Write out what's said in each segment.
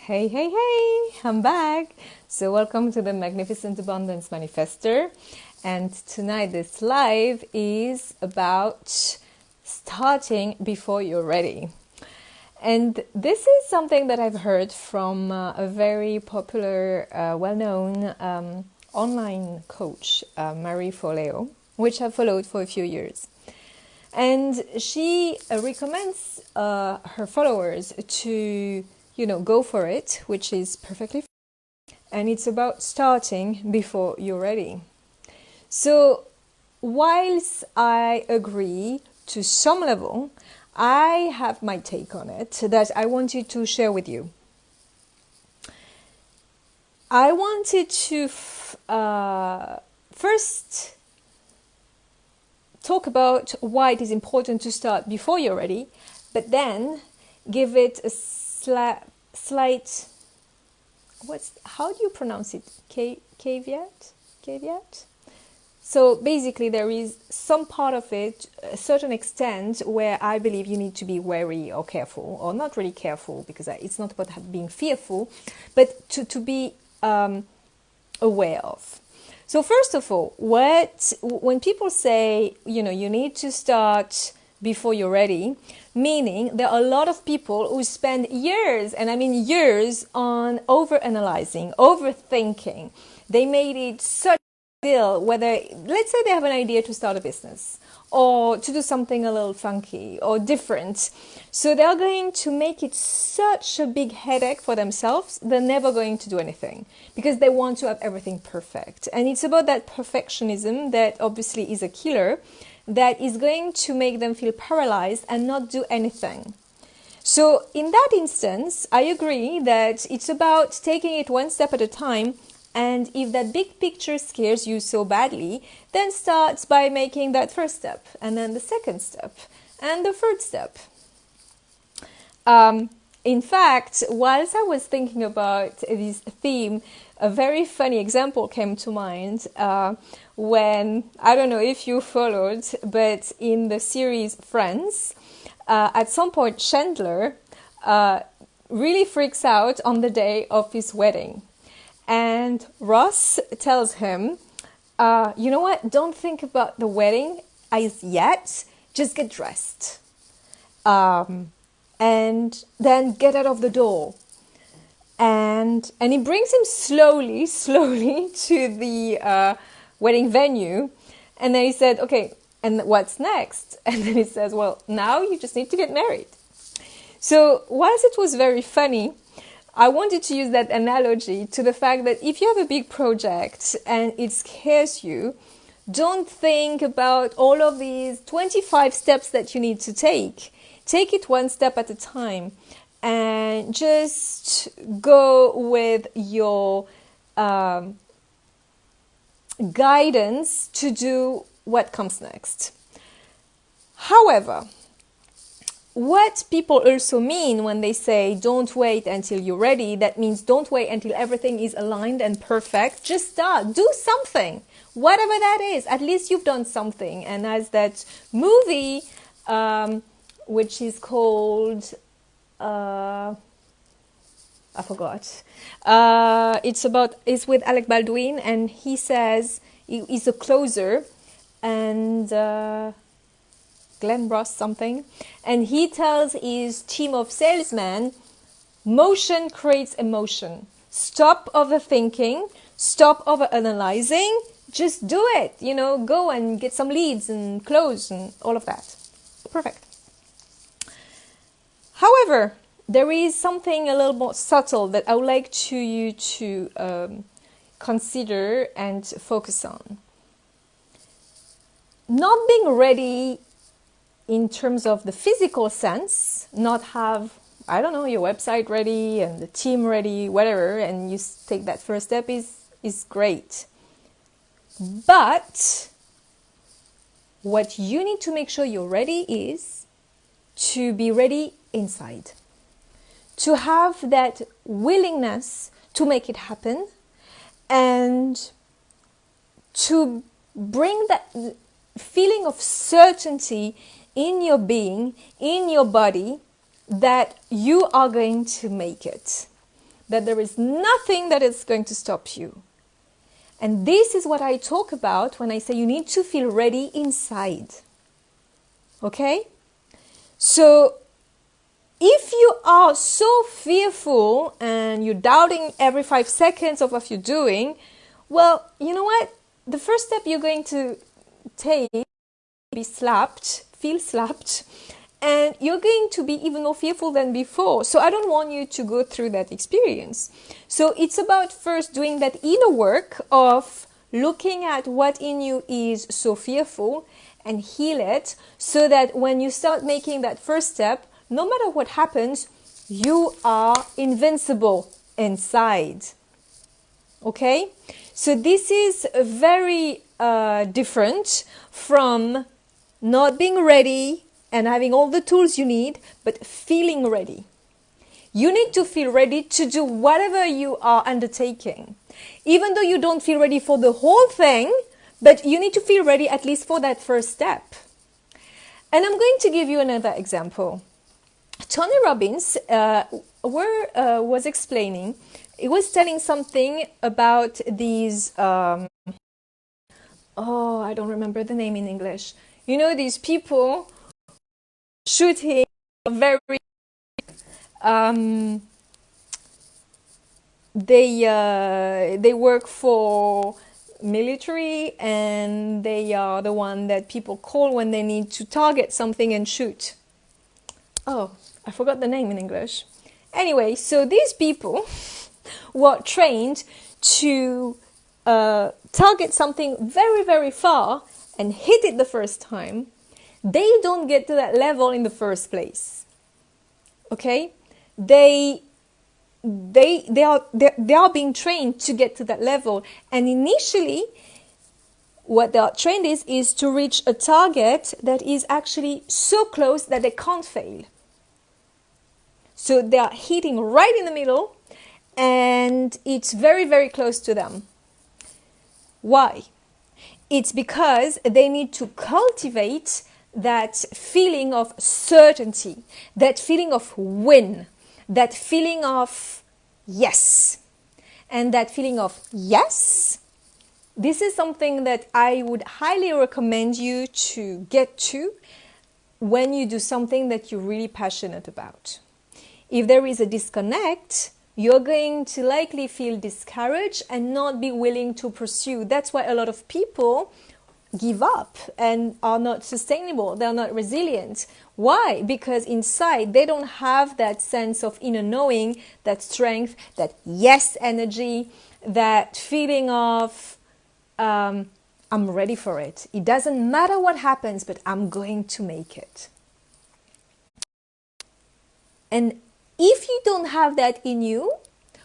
Hey, hey, hey, I'm back. So welcome to the Magnificent Abundance Manifester. And tonight this live is about starting before you're ready. And this is something that I've heard from a very popular, well-known online coach, Marie Forleo, which I've followed for a few years. And she recommends her followers to go for it, which is perfectly fine. And it's about starting before you're ready. So whilst I agree to some level, I have my take on it that I wanted to share with you. I wanted to first talk about why it is important to start before you're ready, but then give it a slight, how do you pronounce it? Caveat? So basically there is some part of it, a certain extent, where I believe you need to be wary or careful, or not really careful, because it's not about being fearful, but to be aware of. So first of all, when people say, you need to start before you're ready, meaning there are a lot of people who spend years, and I mean years, on overanalyzing, overthinking. They made it such a deal, whether, let's say they have an idea to start a business or to do something a little funky or different. So they're going to make it such a big headache for themselves, they're never going to do anything because they want to have everything perfect. And it's about that perfectionism that obviously is a killer, that is going to make them feel paralyzed and not do anything. So in that instance, I agree that it's about taking it one step at a time. And if that big picture scares you so badly, then start by making that first step, and then the second step, and the third step. In fact, whilst I was thinking about this theme, a very funny example came to mind when, I don't know if you followed, but in the series Friends, at some point Chandler really freaks out on the day of his wedding. And Ross tells him, you know what, don't think about the wedding as yet, just get dressed. And then get out of the door. And he brings him slowly to the wedding venue. And then he said, okay, and what's next? And then he says, well, now you just need to get married. So whilst it was very funny, I wanted to use that analogy to the fact that if you have a big project and it scares you, don't think about all of these 25 steps that you need to take. Take it one step at a time and just go with your guidance to do what comes next. However, what people also mean when they say don't wait until you're ready, that means don't wait until everything is aligned and perfect. Just start. Do something. Whatever that is. At least you've done something. And as that movie, which is called, I forgot. It's with Alec Baldwin, and he says, he's a closer, and Glenn Ross something, and he tells his team of salesmen, motion creates emotion. Stop overthinking, stop overanalyzing, just do it. Go and get some leads and close and all of that. Perfect. However, there is something a little more subtle that I would like you to consider and focus on. Not being ready in terms of the physical sense, not have, your website ready and the team ready, whatever, and you take that first step is great. But what you need to make sure you're ready is to be ready inside. To have that willingness to make it happen and to bring that feeling of certainty in your being, in your body, that you are going to make it. that there is nothing that is going to stop you. And this is what I talk about when I say you need to feel ready inside. Okay? So if you are so fearful and you're doubting every 5 seconds of what you're doing, well, you know what? The first step you're going to take, be slapped, feel slapped, and you're going to be even more fearful than before. So I don't want you to go through that experience. So it's about first doing that inner work of looking at what in you is so fearful and heal it, so that when you start making that first step, no matter what happens, you are invincible inside. Okay? So this is very different from not being ready and having all the tools you need, but feeling ready. You need to feel ready to do whatever you are undertaking. Even though you don't feel ready for the whole thing, but you need to feel ready at least for that first step. And I'm going to give you another example. Tony Robbins was explaining, he was telling something about these, I don't remember the name in English. You know, these people shooting very, they work for military, and they are the one that people call when they need to target something and shoot. Oh, I forgot the name in English. Anyway, so these people were trained to target something very, very far and hit it the first time. They don't get to that level in the first place. Okay? They are being trained to get to that level. And initially, what they are trained is to reach a target that is actually so close that they can't fail. So they are hitting right in the middle, and it's very, very close to them. Why? It's because they need to cultivate that feeling of certainty, that feeling of win, that feeling of yes. And that feeling of yes, this is something that I would highly recommend you to get to when you do something that you're really passionate about. If there is a disconnect, you're going to likely feel discouraged and not be willing to pursue. That's why a lot of people give up and are not sustainable. They're not resilient. Why? Because inside they don't have that sense of inner knowing, that strength, that yes energy, that feeling of I'm ready for it. It doesn't matter what happens, but I'm going to make it. And if you don't have that in you,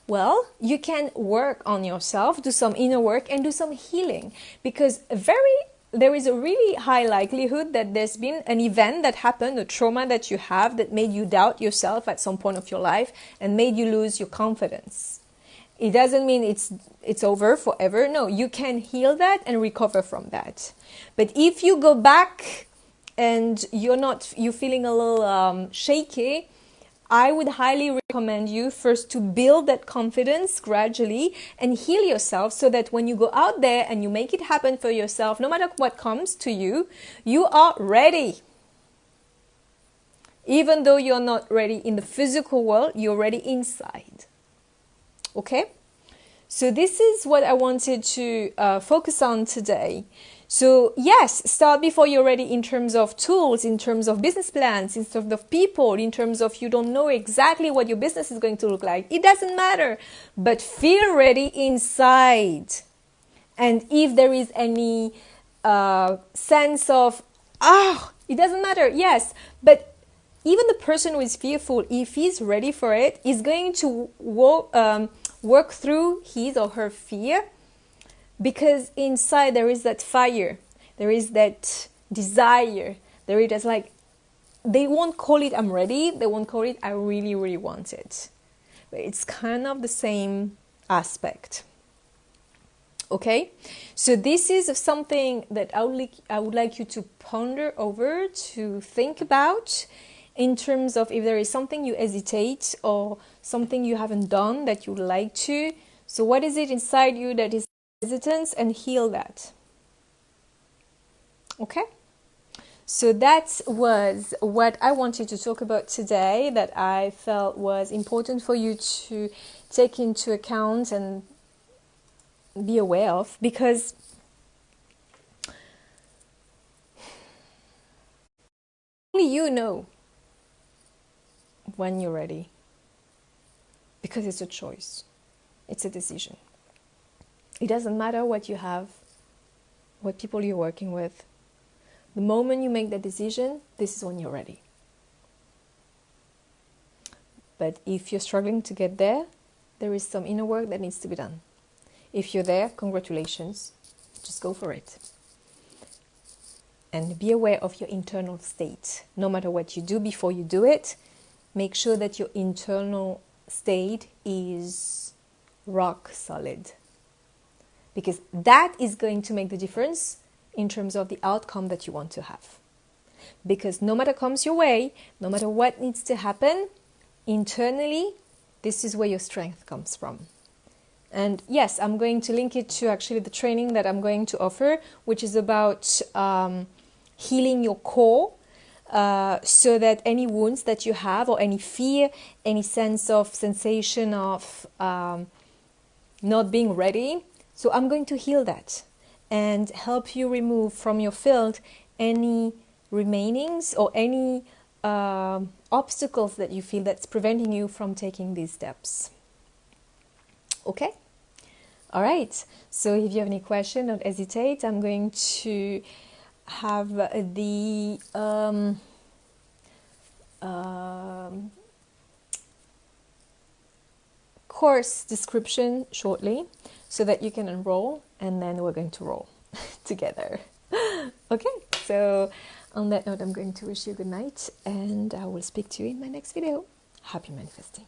well, you can work on yourself, do some inner work and do some healing, because there is a really high likelihood that there's been an event that happened, a trauma that you have that made you doubt yourself at some point of your life and made you lose your confidence. It doesn't mean it's over forever. No, you can heal that and recover from that. But if you go back and you're feeling a little shaky, I would highly recommend you first to build that confidence gradually and heal yourself, so that when you go out there and you make it happen for yourself, no matter what comes to you, you are ready. Even though you're not ready in the physical world, you're ready inside. Okay? So this is what I wanted to focus on today. So yes, start before you're ready in terms of tools, in terms of business plans, in terms of people, in terms of you don't know exactly what your business is going to look like. It doesn't matter, but feel ready inside. And if there is any sense of, it doesn't matter, yes, but even the person who is fearful, if he's ready for it, is going to work through his or her fear. Because inside there is that fire, there is that desire, there is like, they won't call it I'm ready, they won't call it I really, really want it. But it's kind of the same aspect. Okay? So this is something that I would like you to ponder over, to think about. in terms of if there is something you hesitate or something you haven't done that you'd like to. So what is it inside you that is hesitance, and heal that. Okay? So that was what I wanted to talk about today, that I felt was important for you to take into account and be aware of, because only you know when you're ready, because it's a choice, it's a decision. It doesn't matter what you have, what people you're working with. The moment you make that decision, this is when you're ready. But if you're struggling to get there, there is some inner work that needs to be done. If you're there, congratulations, just go for it. And be aware of your internal state. No matter what you do before you do it, make sure that your internal state is rock solid. Because that is going to make the difference in terms of the outcome that you want to have. Because no matter comes your way, no matter what needs to happen, internally, this is where your strength comes from. And yes, I'm going to link it to actually the training that I'm going to offer, which is about healing your core, so that any wounds that you have, or any fear, any sensation of not being ready, so I'm going to heal that and help you remove from your field any remainings or any obstacles that you feel that's preventing you from taking these steps. Okay? All right. So if you have any question, don't hesitate. I'm going to have the course description shortly, so that you can enroll, and then we're going to roll together. Okay, so on that note, I'm going to wish you a good night, and I will speak to you in my next video. Happy manifesting.